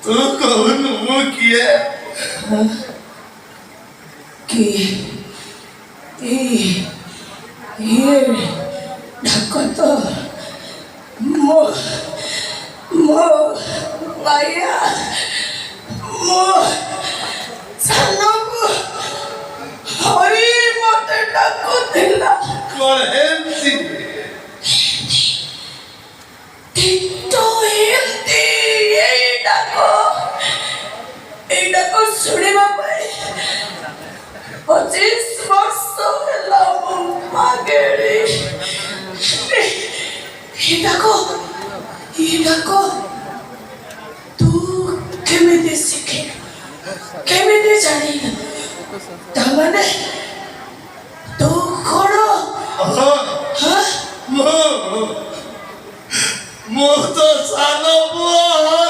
तू कौन मुंह किया कि ये ढाका तो मो माया मो सालों हरी मत डाको दिला कौन है सी तो हिंदी ये डाको सुने बाबा 25 वर्ष ହେଲା ମୁଁ ମାଗେଡ଼ି ଏଇଟାକୁ ତୁ କେମିତି ଶିଖିଲୁ କେମିତି ଜାଣିଲୁ ତାମାନେ ତୁ କଣ ମୁଁ ତ ସାନ ପୁଅ